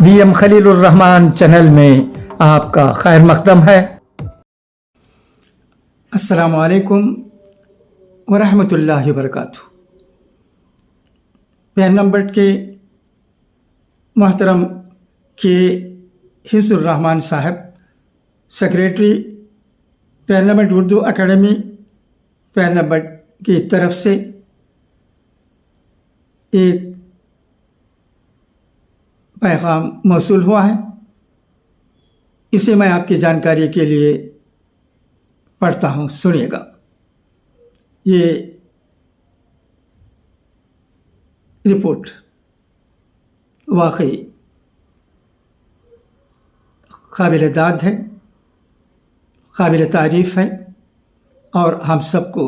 VM خلیل الرحمان channel میں آپ کا خیر مقدم ہے۔ السلام علیکم ورحمۃ اللہ وبرکاتہ۔ پیر نمبر کے محترم کے حفظ الرحمان صاحب سیکریٹری پیر نمبر اردو اکیڈمی پیر نمبر کی طرف سے ایک پیغام موصول ہوا ہے، اسے میں آپ کی جانکاری کے لیے پڑھتا ہوں، سنیے گا۔ یہ رپورٹ واقعی قابل داد ہے، قابل تعریف ہے اور ہم سب کو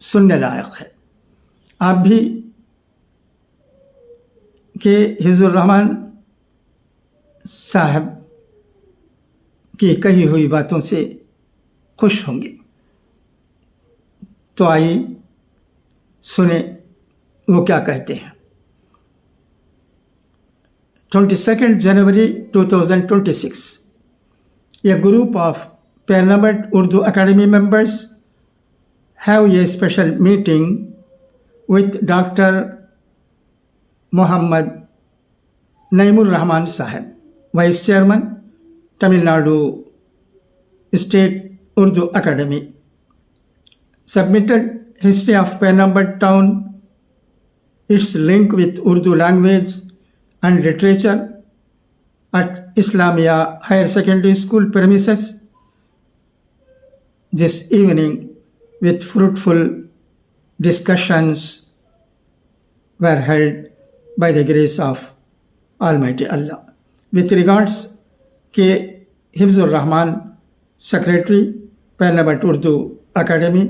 سننے لائق ہے۔ آپ بھی کہ حفظ الرحمان صاحب کی کہی ہوئی باتوں سے خوش ہوں گے، تو آئیے سنیں وہ کیا کہتے ہیں۔ 22 January 2026 a group of Pernambuc Urdu Academy members have a special meeting with Dr. Muhammad Naimur Rahman Sahib, Vice Chairman, Tamil Nadu State Urdu Academy, submitted history of Pernambuc town, its link with Urdu language and literature at Islamia Higher Secondary School premises. This evening, with fruitful discussions, were held by the grace of Almighty Allah. With regards کے حفظ الرحمان secretary پیر Urdu academy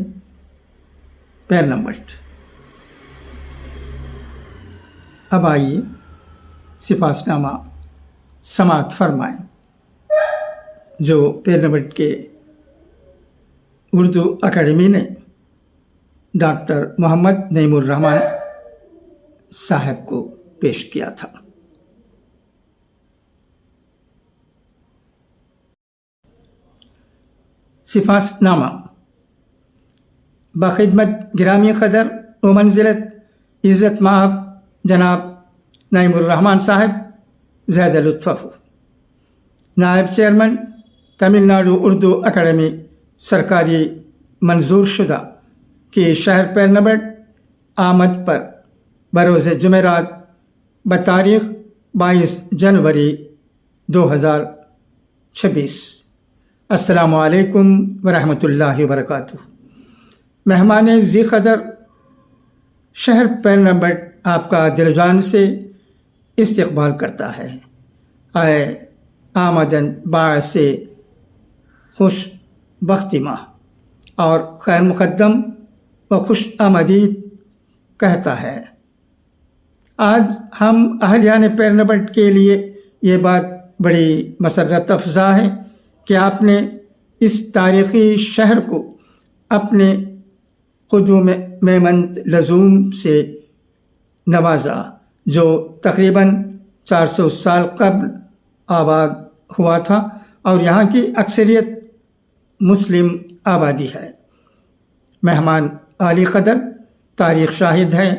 پیر number. اب آئیے سپاسنامہ سماعت فرمائیں جو پیر number کے Urdu academy نے doctor محمد نعیم الرحمان صاحب کو پیش کیا تھا۔ سپاس نامہ بخدمت گرامی قدر و منزلت عزت مآب جناب نعیم الرحمان صاحب زیادہ لطف، نائب چیئرمین تمل ناڈو اردو اکیڈمی سرکاری منظور شدہ کی شہر پیر نمبر آمد پر بروز جمعرات بتاریخ 22 جنوری 2026۔ السلام علیکم ورحمۃ اللہ وبرکاتہ۔ مہمان ذی قدر، شہر پیر نمبر آپ کا دل و جان سے استقبال کرتا ہے۔ اے آمدن باعث خوش بختی ماہ اور خیر مقدم و خوش آمدید کہتا ہے۔ آج ہم اہلیان پیر نمبر کے لیے یہ بات بڑی مسرت افزا ہے کہ آپ نے اس تاریخی شہر کو اپنے قدوم میمنت لزوم سے نوازا، جو تقریباً 400 سال قبل آباد ہوا تھا اور یہاں کی اکثریت مسلم آبادی ہے۔ مہمان عالی قدر، تاریخ شاہد ہے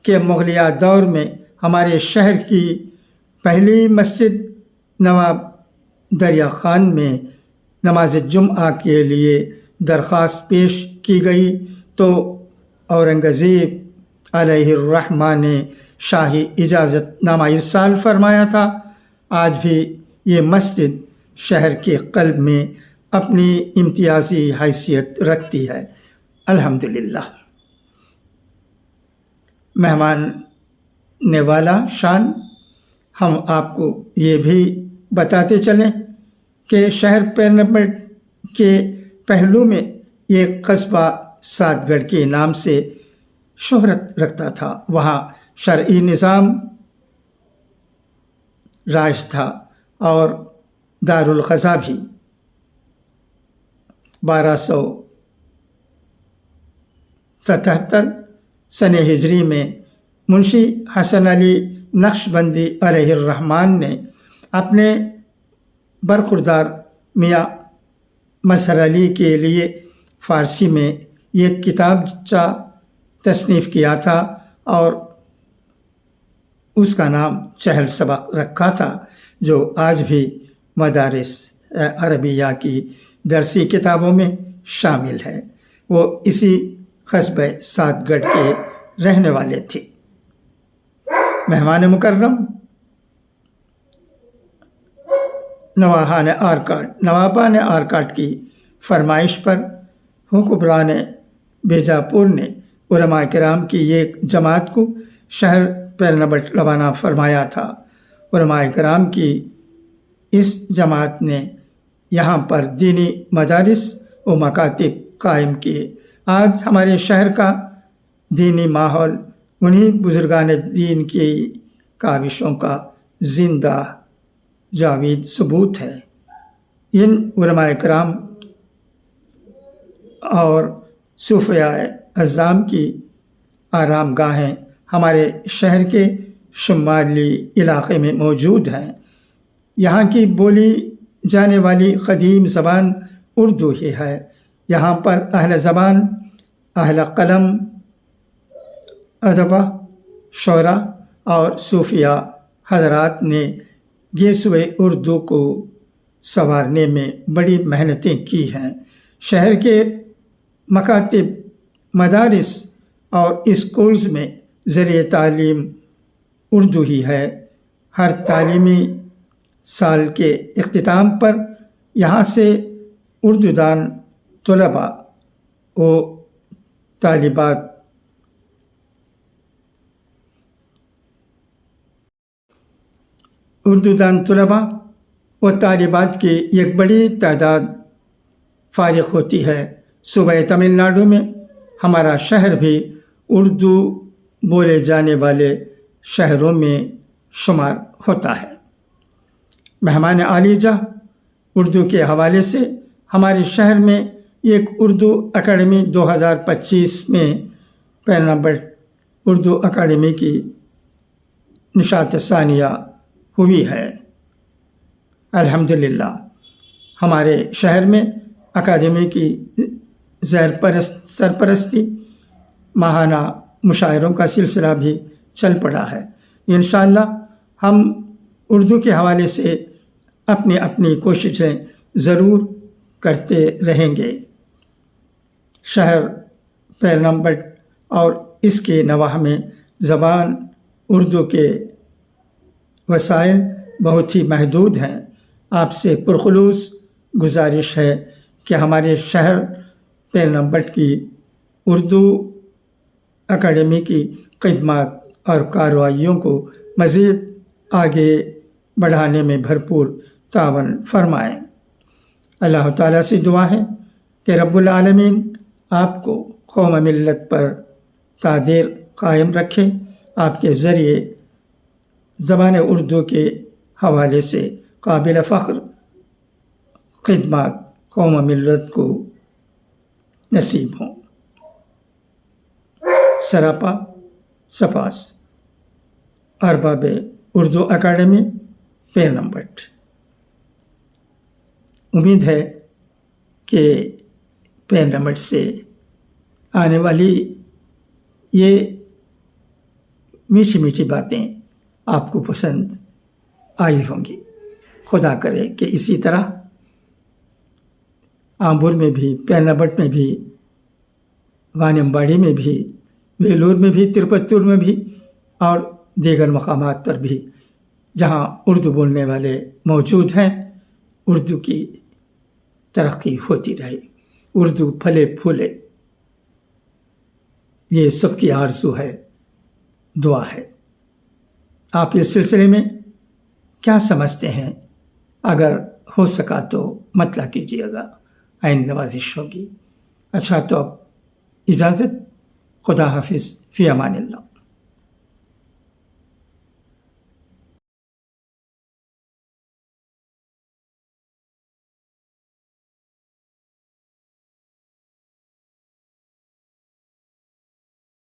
کہ مغلیہ دور میں ہمارے شہر کی پہلی مسجد نواب دریا خان میں نماز جمعہ کے لیے درخواست پیش کی گئی تو اورنگزیب علیہ الرحمہ نے شاہی اجازت نامہ ارسال فرمایا تھا۔ آج بھی یہ مسجد شہر کے قلب میں اپنی امتیازی حیثیت رکھتی ہے، الحمدللہ۔ مہمان نوالا شان، ہم آپ کو یہ بھی بتاتے چلیں کہ شہر پیر نمبر کے پہلو میں یہ قصبہ سات گڑھ کے نام سے شہرت رکھتا تھا۔ وہاں شرعی نظام راج تھا اور دارالقضا بھی۔ 1277 سن ہجری میں منشی حسن علی نقشبندی علیہ الرحمن نے अपने बरखुरदार मियाँ मजहर अली के लिए फ़ारसी में ये किताबचा तसनीफ़ किया था और उसका नाम चहल सबक रखा था, जो आज भी मदारिस अरबिया की दरसी किताबों में शामिल है। वो इसी कस्बे सादगढ़ के रहने वाले थे। मेहमान मुकर्रम नवाबा ने आरकाट की फरमाइश पर हुक्मरान बीजापुर ने उलमा किराम की एक जमात को शहर पेरनबट रवाना फरमाया था। उलमा किराम की इस जमात ने यहाँ पर दीनी मदारिस व मकातिब कायम किए। आज हमारे शहर का दीनी माहौल उन्हीं बुजुर्गान दीन की काविशों का जिंदा जावीद सबूत है। इन उलमा किराम और सूफियाए अज़्ज़ाम की आराम गाहें हमारे शहर के शुमाली इलाक़े में मौजूद हैं। यहाँ की बोली जाने वाली क़दीम ज़बान उर्दू ही है। यहाँ पर अहल ज़बान, अहल क़लम, अदबा, शोरा और सूफिया हज़रात ने गेसुए उर्दू को संवारने में बड़ी मेहनतें की हैं। शहर के मकातिब, मदारिस और स्कूल्स में ज़रिए तालीम उर्दू ही है। हर तालीमी साल के इख्तिताम पर यहाँ से उर्दूदान तलबा व तालिबात की एक बड़ी तादाद फारिग होती है। सूबे तमिलनाडु में हमारा शहर भी उर्दू बोले जाने वाले शहरों में शुमार होता है। मेहमान आलीजा, उर्दू के हवाले से हमारे शहर में एक उर्दू अकादमी 2025 में पेरनबट उर्दू अकादमी की निशात सानिया हुई है। अल्हम्दुलिल्लाह हमारे शहर में अकादमी की सरपरस्ती माहाना मुशायरों का सिलसिला भी चल पड़ा है। इंशाअल्लाह हम उर्दू के हवाले से अपनी अपनी कोशिशें ज़रूर करते रहेंगे। शहर पेरनबट और इसके नवाह में ज़बान उर्दू के वसाइल बहुत ही महदूद हैं। आपसे पुरखुलूस गुजारिश है कि हमारे शहर पेरनबट की उर्दू अकादमी की खिदमत और कार्रवाइयों को मज़ीद आगे बढ़ाने में भरपूर तावन फरमाएँ। अल्लाह ताला से दुआ है कि रब्बुल आलमीन आपको कौम मिल्लत पर तादीर कायम रखे। आपके ज़रिए ज़बान उर्दू के हवाले से काबिल फ़ख्र खिदमत कौम मिल्लत को नसीब हों। सरापा सफास अरबाब उर्दू अकादमी पेरनबट। उम्मीद है कि पेरनबट से आने वाली ये मीठी मीठी बातें आपको पसंद आई होंगी। खुदा करे कि इसी तरह आंबुर में भी, पेरनबट में भी, वानियम्बाड़ी में भी, वेलूर में भी, तिरुपत्तूर में भी और दीगर मकामात पर भी जहाँ उर्दू बोलने वाले मौजूद हैं, उर्दू की तरक्की होती रहे, उर्दू फले फूले, ये सबकी आरज़ू है, दुआ है। आप इस सिलसिले में क्या समझते हैं? अगर हो सका तो मतला कीजिएगा, आइन नवाजिश होगी। अच्छा तो अब इजाज़त, खुदा हाफिज़, फ़ी अमानिल्लाह।